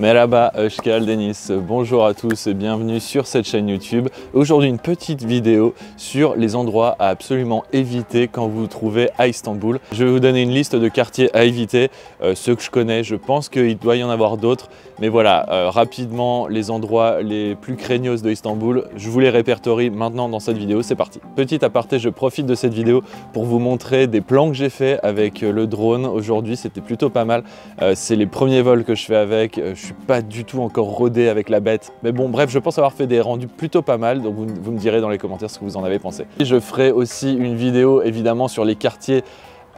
Merhaba, hoş geldiniz. Bonjour à tous et bienvenue sur cette chaîne YouTube. Aujourd'hui, une petite vidéo sur les endroits à absolument éviter quand vous vous trouvez à Istanbul. Je vais vous donner une liste de quartiers à éviter, ceux que je connais. Je pense qu'il doit y en avoir d'autres, mais voilà, rapidement, les endroits les plus craignos de Istanbul, je vous les répertorie maintenant dans cette vidéo. C'est parti. Petit aparté, je profite de cette vidéo pour vous montrer des plans que j'ai fait avec le drone. Aujourd'hui, c'était plutôt pas mal. C'est les premiers vols que je fais avec. Je suis pas du tout encore rodé avec la bête. Mais bon, bref, je pense avoir fait des rendus plutôt pas mal. Donc vous me direz dans les commentaires ce que vous en avez pensé. Et je ferai aussi une vidéo évidemment sur les quartiers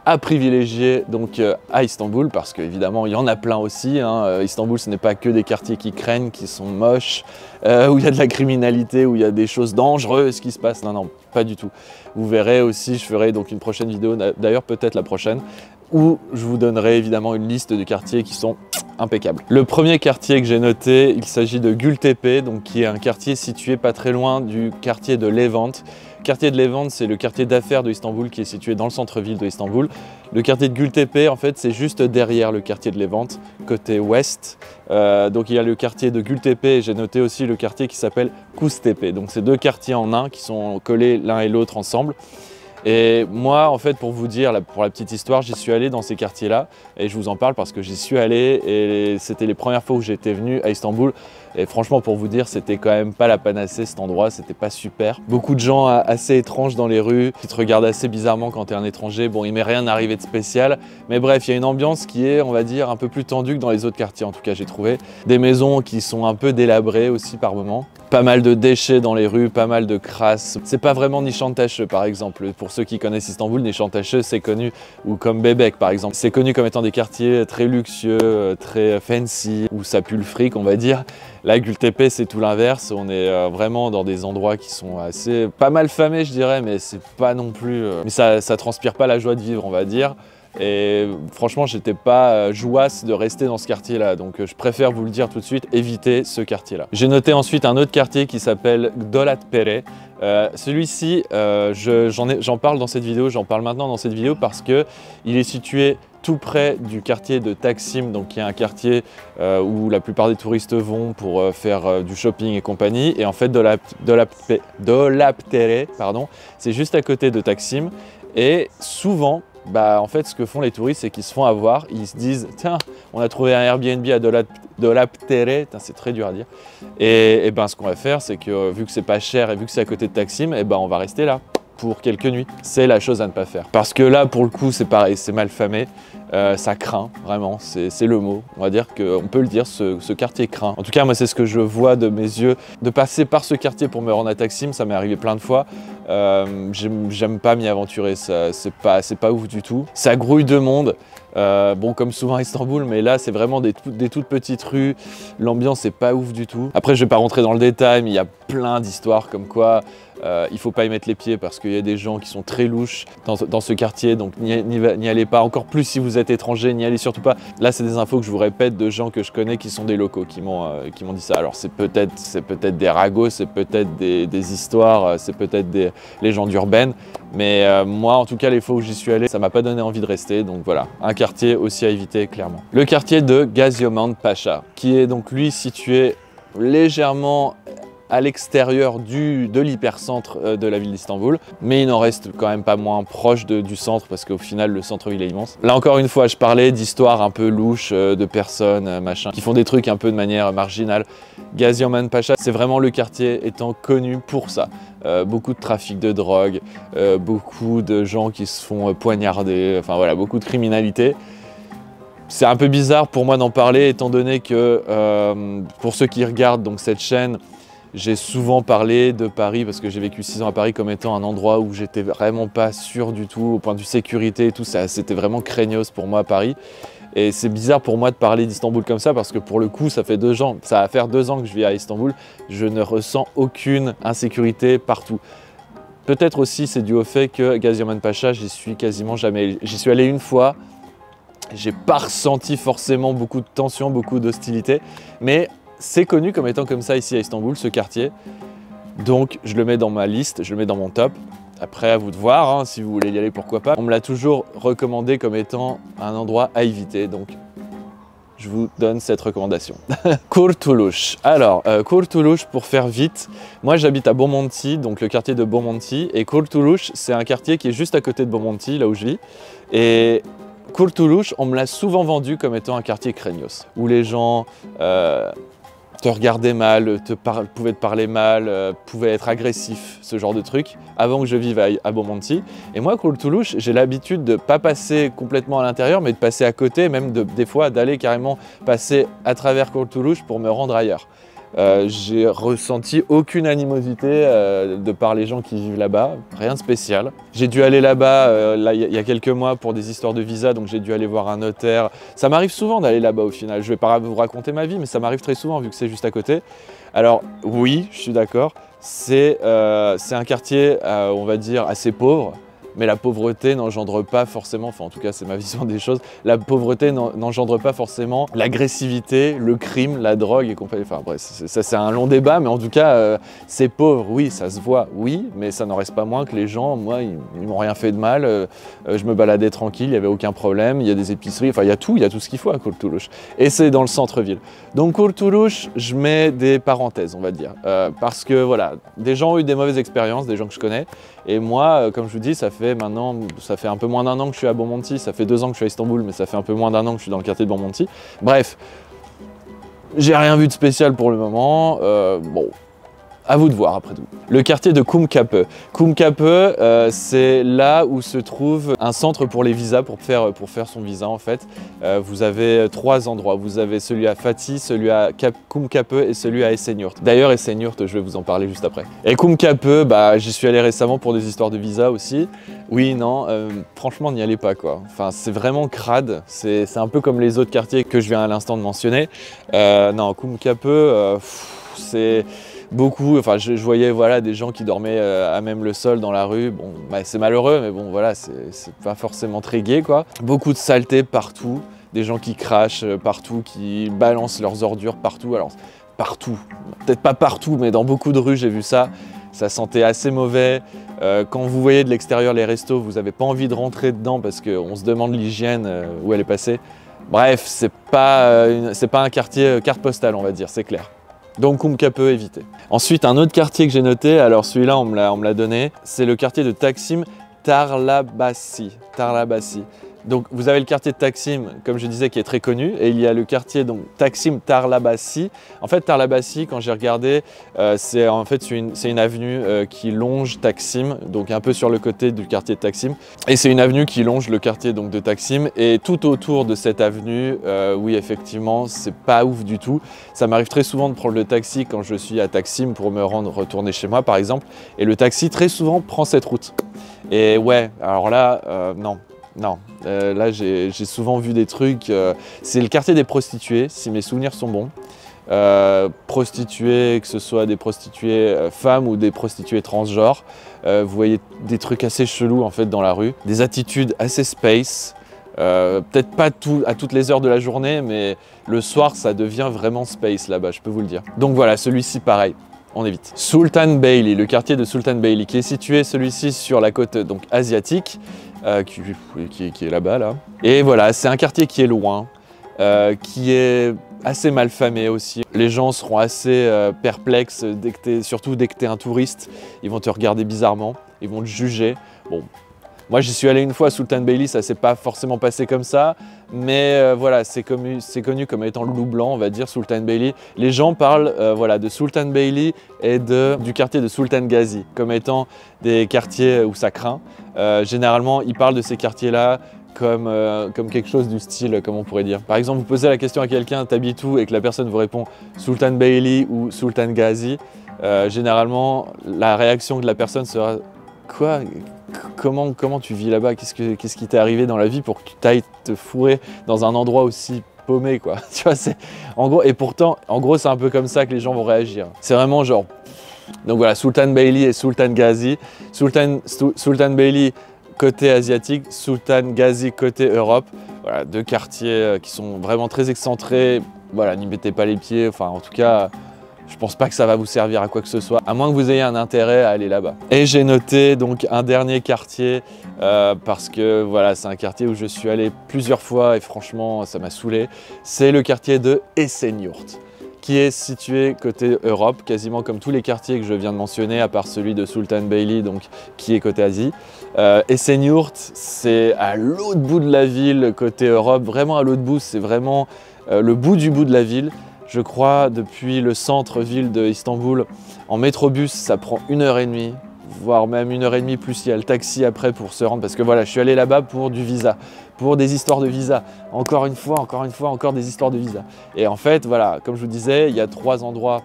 à privilégier donc à Istanbul, parce qu'évidemment il y en a plein aussi, hein. Istanbul, ce n'est pas que des quartiers qui craignent, qui sont moches, où il y a de la criminalité, où il y a des choses dangereuses qui se passent. Non, non, pas du tout. Vous verrez aussi, je ferai donc une prochaine vidéo, d'ailleurs peut-être la prochaine, où je vous donnerai évidemment une liste de quartiers qui sont impeccables. Le premier quartier que j'ai noté, il s'agit de Gültepe, donc qui est un quartier situé pas très loin du quartier de Levent. Le quartier de Levent, c'est le quartier d'affaires de Istanbul qui est situé dans le centre-ville de Istanbul. Le quartier de Gültepe, en fait, c'est juste derrière le quartier de Levent, côté ouest. Donc il y a le quartier de Gültepe et j'ai noté aussi le quartier qui s'appelle Kuztepe. Donc c'est deux quartiers en un qui sont collés l'un et l'autre ensemble. Et moi, en fait, pour vous dire, pour la petite histoire, j'y suis allé dans ces quartiers-là et je vous en parle parce que j'y suis allé et c'était les premières fois où j'étais venu à Istanbul. Et franchement, pour vous dire, c'était quand même pas la panacée cet endroit, c'était pas super. Beaucoup de gens assez étranges dans les rues, qui te regardent assez bizarrement quand t'es un étranger. Bon, il m'est rien arrivé de spécial, mais bref, il y a une ambiance qui est, on va dire, un peu plus tendue que dans les autres quartiers, en tout cas, j'ai trouvé. Des maisons qui sont un peu délabrées aussi par moments. Pas mal de déchets dans les rues, pas mal de crasse. C'est pas vraiment Nişantaşı par exemple. Pour ceux qui connaissent Istanbul, Nişantaşı c'est connu, ou comme Bebek par exemple. C'est connu comme étant des quartiers très luxueux, très fancy, où ça pue le fric on va dire. Là, Gültepe c'est tout l'inverse. On est vraiment dans des endroits qui sont assez, pas mal famés je dirais, mais c'est pas non plus... Mais ça transpire pas la joie de vivre on va dire. Et franchement, j'étais pas jouasse de rester dans ce quartier-là, donc je préfère vous le dire tout de suite, évitez ce quartier-là. J'ai noté ensuite un autre quartier qui s'appelle Dolapdere. Celui-ci, j'en parle dans cette vidéo, j'en parle maintenant dans cette vidéo parce que il est situé tout près du quartier de Taksim, donc qui est un quartier où la plupart des touristes vont pour faire du shopping et compagnie. Et en fait, Dolapdere, pardon, c'est juste à côté de Taksim. Et souvent, en fait, ce que font les touristes, c'est qu'ils se font avoir. Ils se disent, tiens, on a trouvé un Airbnb à Dolapdere, c'est très dur à dire. Et ce qu'on va faire, c'est que vu que c'est pas cher et vu que c'est à côté de Taksim, on va rester là pour quelques nuits. C'est la chose à ne pas faire. Parce que là, pour le coup, c'est pareil, c'est mal famé. Ça craint, vraiment, c'est le mot. On va dire qu'on peut le dire, ce quartier craint. En tout cas, moi, c'est ce que je vois de mes yeux. De passer par ce quartier pour me rendre à Taksim, ça m'est arrivé plein de fois. J'aime pas m'y aventurer, c'est pas ouf du tout. Ça grouille de monde. Bon, comme souvent à Istanbul, mais là c'est vraiment des toutes petites rues, l'ambiance c'est pas ouf du tout. Après je vais pas rentrer dans le détail, mais il y a plein d'histoires comme quoi il faut pas y mettre les pieds parce qu'il y a des gens qui sont très louches dans ce quartier, donc n'y allez pas, encore plus si vous êtes étranger, n'y allez surtout pas. Là c'est des infos que je vous répète de gens que je connais qui sont des locaux, qui m'ont dit ça. Alors c'est peut-être des ragots, c'est peut-être des histoires, c'est peut-être des légendes urbaines, mais moi en tout cas les fois où j'y suis allé, ça m'a pas donné envie de rester, donc voilà, un quartier aussi à éviter clairement. Le quartier de Gaziosman Paşa, qui est donc lui situé légèrement à l'extérieur de l'hypercentre de la ville d'Istanbul, mais il n'en reste quand même pas moins proche du centre parce qu'au final le centre-ville est immense. Là encore une fois, je parlais d'histoires un peu louches, de personnes machin, qui font des trucs un peu de manière marginale. Gaziosman Paşa, c'est vraiment le quartier étant connu pour ça. Beaucoup de trafic de drogue, beaucoup de gens qui se font poignarder, enfin voilà, beaucoup de criminalité. C'est un peu bizarre pour moi d'en parler étant donné que pour ceux qui regardent donc cette chaîne, j'ai souvent parlé de Paris parce que j'ai vécu 6 ans à Paris comme étant un endroit où j'étais vraiment pas sûr du tout au point de vue sécurité et tout ça, c'était vraiment craignos pour moi à Paris. Et c'est bizarre pour moi de parler d'Istanbul comme ça parce que pour le coup ça va faire 2 ans que je vis à Istanbul, je ne ressens aucune insécurité partout. Peut-être aussi c'est dû au fait que Gaziosman Paşa, j'y suis quasiment jamais, j'y suis allé une fois. J'ai pas ressenti forcément beaucoup de tension, beaucoup d'hostilité, mais c'est connu comme étant comme ça ici à Istanbul, ce quartier. Donc je le mets dans ma liste, je le mets dans mon top. Après, à vous de voir, hein, si vous voulez y aller, pourquoi pas. On me l'a toujours recommandé comme étant un endroit à éviter, donc je vous donne cette recommandation. Kurtuluş. Alors, Kurtuluş, pour faire vite, moi j'habite à Bomonti, donc le quartier de Bomonti, et Kurtuluş, c'est un quartier qui est juste à côté de Bomonti, là où je vis. Et Kurtuluş, on me l'a souvent vendu comme étant un quartier craignos, où les gens te regardaient mal, pouvaient te parler mal, pouvaient être agressifs, ce genre de truc, avant que je vive à Bomonti. Et moi, Kurtuluş, j'ai l'habitude de ne pas passer complètement à l'intérieur, mais de passer à côté, même des fois d'aller carrément passer à travers Kurtuluş pour me rendre ailleurs. J'ai ressenti aucune animosité de par les gens qui vivent là-bas, rien de spécial. J'ai dû aller là-bas il y a quelques mois pour des histoires de visa, donc j'ai dû aller voir un notaire. Ça m'arrive souvent d'aller là-bas au final, je vais pas vous raconter ma vie, mais ça m'arrive très souvent vu que c'est juste à côté. Alors oui, je suis d'accord, c'est un quartier, on va dire, assez pauvre. Mais la pauvreté n'engendre pas forcément, enfin en tout cas c'est ma vision des choses, la pauvreté n'engendre pas forcément l'agressivité, le crime, la drogue et compagnie. Enfin bref, ça c'est un long débat, mais en tout cas c'est pauvre, oui, ça se voit, oui, mais ça n'en reste pas moins que les gens, moi ils m'ont rien fait de mal, je me baladais tranquille, il n'y avait aucun problème, il y a des épiceries, enfin il y a tout ce qu'il faut à Kurtuluş. Et c'est dans le centre-ville. Donc Kurtuluş, je mets des parenthèses, on va dire, parce que voilà, des gens ont eu des mauvaises expériences, des gens que je connais, et moi, comme je vous dis, ça fait un peu moins d'un an que je suis à Bomonti, ça fait 2 ans que je suis à Istanbul, mais ça fait un peu moins d'un an que je suis dans le quartier de Bomonti. Bref, j'ai rien vu de spécial pour le moment, bon, à vous de voir après tout. Le quartier de Kumkapı. Kumkapı, c'est là où se trouve un centre pour les visas, pour faire son visa en fait. Vous avez 3 endroits. Vous avez celui à Fatih, celui à Kumkapı et celui à Esenyurt. D'ailleurs, Esenyurt, je vais vous en parler juste après. Et Kumkapı, bah, j'y suis allé récemment pour des histoires de visa aussi. Oui, non, franchement, n'y allez pas quoi. Enfin, c'est vraiment crade. C'est un peu comme les autres quartiers que je viens à l'instant de mentionner. Non, Kumkapı, c'est... beaucoup, enfin je voyais voilà, des gens qui dormaient à même le sol dans la rue, bon bah, c'est malheureux mais bon voilà, c'est pas forcément très gai quoi. Beaucoup de saleté partout, des gens qui crachent partout, qui balancent leurs ordures partout, alors partout, peut-être pas partout mais dans beaucoup de rues j'ai vu ça, ça sentait assez mauvais. Quand vous voyez de l'extérieur les restos, vous n'avez pas envie de rentrer dedans parce qu'on se demande l'hygiène où elle est passée. Bref, c'est pas un quartier carte postale on va dire, c'est clair. Donc Kumkapı éviter. Ensuite, un autre quartier que j'ai noté, alors celui-là on me l'a donné, c'est le quartier de Taksim Tarlabaşı. Donc vous avez le quartier de Taksim, comme je disais, qui est très connu, et il y a le quartier donc Taksim Tarlabaşı. En fait, Tarlabaşı, quand j'ai regardé, c'est une avenue qui longe Taksim, donc un peu sur le côté du quartier de Taksim. Et c'est une avenue qui longe le quartier donc, de Taksim. Et tout autour de cette avenue, oui, effectivement, c'est pas ouf du tout. Ça m'arrive très souvent de prendre le taxi quand je suis à Taksim pour me retourner chez moi, par exemple. Et le taxi, très souvent, prend cette route. Et ouais, alors là, non. Non, là j'ai souvent vu des trucs, c'est le quartier des prostituées, si mes souvenirs sont bons. Prostituées, que ce soit des prostituées femmes ou des prostituées transgenres, vous voyez des trucs assez chelous en fait dans la rue, des attitudes assez space, peut-être pas à toutes les heures de la journée, mais le soir ça devient vraiment space là-bas, je peux vous le dire. Donc voilà, celui-ci pareil. On évite. Sultanbeyli, le quartier de Sultanbeyli, qui est situé celui-ci sur la côte donc asiatique, qui est là-bas là. Et voilà, c'est un quartier qui est loin, qui est assez mal famé aussi. Les gens seront assez perplexes, surtout dès que tu es un touriste, ils vont te regarder bizarrement, ils vont te juger. Bon. Moi j'y suis allé une fois à Sultanbeyli, ça s'est pas forcément passé comme ça, mais voilà, c'est connu comme étant le loup blanc, on va dire, Sultanbeyli. Les gens parlent voilà, de Sultanbeyli et du quartier de Sultan Gazi, comme étant des quartiers où ça craint. Généralement, ils parlent de ces quartiers-là comme quelque chose du style, comme on pourrait dire. Par exemple, vous posez la question à quelqu'un, t'habites où, et que la personne vous répond Sultanbeyli ou Sultan Gazi, généralement, la réaction de la personne sera « Quoi ? Comment tu vis là-bas? Qu'est-ce qui t'est arrivé dans la vie pour que tu t'ailles te fourrer dans un endroit aussi paumé quoi ?» Tu vois, en gros, et pourtant, en gros, c'est un peu comme ça que les gens vont réagir. C'est vraiment genre... Donc voilà, Sultanbeyli et Sultan Gazi. Sultanbeyli côté asiatique, Sultan Gazi côté Europe. Voilà, 2 quartiers qui sont vraiment très excentrés. Voilà, n'y mettez pas les pieds, enfin en tout cas... je pense pas que ça va vous servir à quoi que ce soit, à moins que vous ayez un intérêt à aller là-bas. Et j'ai noté donc un dernier quartier, parce que voilà, c'est un quartier où je suis allé plusieurs fois et franchement, ça m'a saoulé. C'est le quartier de Esenyurt, qui est situé côté Europe, quasiment comme tous les quartiers que je viens de mentionner, à part celui de Sultan Beyli, donc qui est côté Asie. Esenyurt, c'est à l'autre bout de la ville, côté Europe, vraiment à l'autre bout, c'est vraiment le bout du bout de la ville. Je crois depuis le centre-ville de Istanbul, en métrobus, ça prend 1h30, voire même 1h30 plus il y a le taxi après pour se rendre, parce que voilà, je suis allé là-bas pour du visa, pour des histoires de visa. Encore une fois, encore des histoires de visa. Et en fait, voilà, comme je vous disais, il y a 3 endroits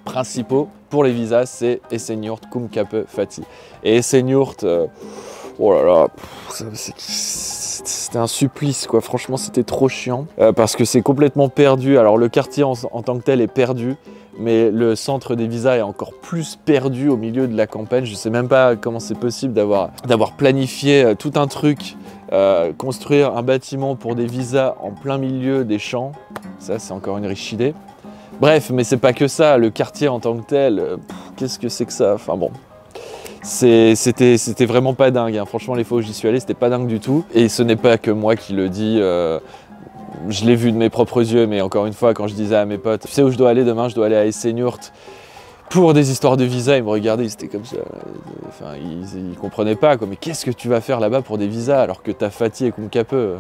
principaux pour les visas, c'est Esenyurt, Kumkapı, Fatih. Et Esenyurt, oh là là, c'était un supplice quoi, franchement c'était trop chiant parce que c'est complètement perdu. Alors le quartier en tant que tel est perdu, mais le centre des visas est encore plus perdu au milieu de la campagne. Je sais même pas comment c'est possible d'avoir planifié tout un truc, construire un bâtiment pour des visas en plein milieu des champs. Ça c'est encore une riche idée. Bref, mais c'est pas que ça, le quartier en tant que tel, qu'est-ce que c'est que ça? Enfin bon. C'était vraiment pas dingue, hein. Franchement les fois où j'y suis allé c'était pas dingue du tout, et ce n'est pas que moi qui le dis, je l'ai vu de mes propres yeux, mais encore une fois quand je disais à mes potes, tu sais où je dois aller demain, je dois aller à Esenyurt pour des histoires de visa, ils me regardaient, ils étaient comme ça, enfin ils comprenaient pas quoi, mais qu'est-ce que tu vas faire là-bas pour des visas alors que t'as Fatih et Kumkapı?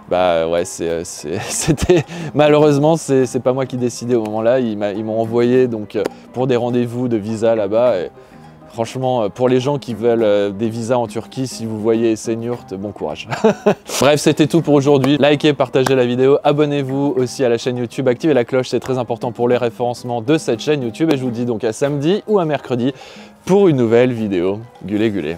Bah ouais, c'était malheureusement c'est pas moi qui décidais au moment là, ils m'ont envoyé donc pour des rendez-vous de visa là-bas. Franchement, pour les gens qui veulent des visas en Turquie, si vous voyez Esenyurt, bon courage. Bref, c'était tout pour aujourd'hui. Likez, partagez la vidéo, abonnez-vous aussi à la chaîne YouTube, activez la cloche, c'est très important pour les référencements de cette chaîne YouTube. Et je vous dis donc à samedi ou à mercredi pour une nouvelle vidéo. Gulé gulé.